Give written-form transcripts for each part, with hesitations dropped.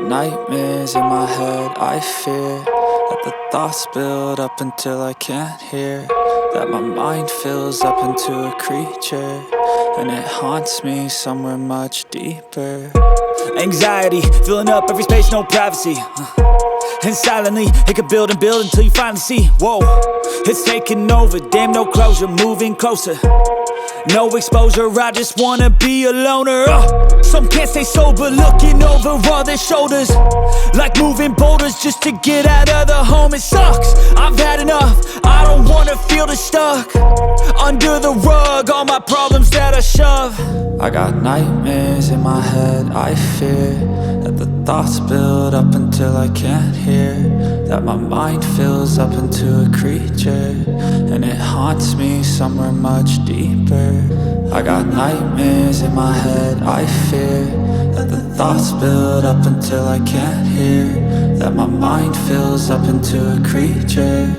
nightmares in my head, I fear that the thoughts build up until I can't hear, that my mind fills up into a creature, and it haunts me somewhere much deeper. Anxiety, filling up every space, no privacy. And silently, it could build and build until you finally see, whoa, it's taking over, damn, no closure, moving closer. No exposure, I just wanna be a loner. Some can't stay sober, looking over all their shoulders, like moving boulders just to get out of the home. It sucks, I've had enough, I don't wanna feel the stuck under the rug, all my problems that I shove. I got nightmares in my head, I fear that the thoughts build up until I can't hear, that my mind fills up into a creature, and it haunts me somewhere much deeper. I got nightmares in my head, I fear that the thoughts build up until I can't hear, that my mind fills up into a creature,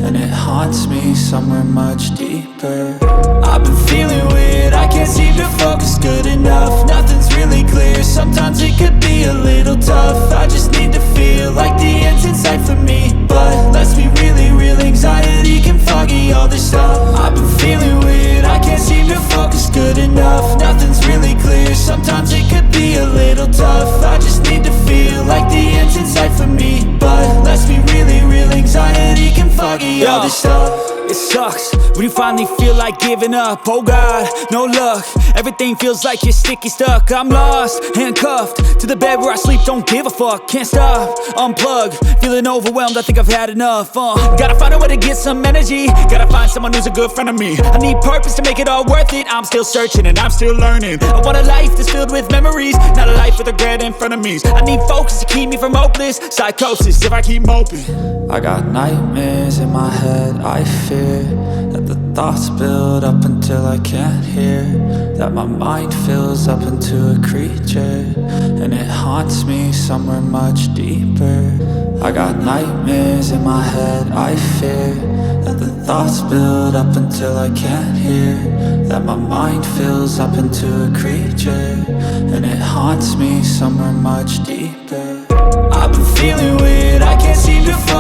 and it haunts me somewhere much deeper. I've been feeling weird, I can't seem to focus good enough. Nothing's really clear, sometimes it could be a little tough. I just need to feel like the end's in sight for me, but let's be really real, anxiety can foggy all this stuff. I've been feeling weird, I can't seem to focus good enough. Nothing's really clear, sometimes it could be a little tough. I just need to feel like the end's in sight for me, but let's be really real, anxiety can foggy all this stuff. It sucks when you finally feel like giving up. Oh God, no luck, everything feels like you're sticky stuck. I'm lost, handcuffed to the bed where I sleep, don't give a fuck. Can't stop, unplug, feeling overwhelmed, I think I've had enough. Gotta find a way to get some energy, gotta find someone who's a good friend of me. I need purpose to make it all worth it, I'm still searching and I'm still learning. I want a life that's filled with memories, not a life with regret and frenemies. I need focus to keep me from hopeless psychosis if I keep moping. I got nightmares in my head, I fear that the thoughts build up until I can't hear, that my mind fills up into a creature, and it haunts me somewhere much deeper. I got nightmares in my head, I fear that the thoughts build up until I can't hear, that my mind fills up into a creature, and it haunts me somewhere much deeper. I've been feeling weird, I can't seem to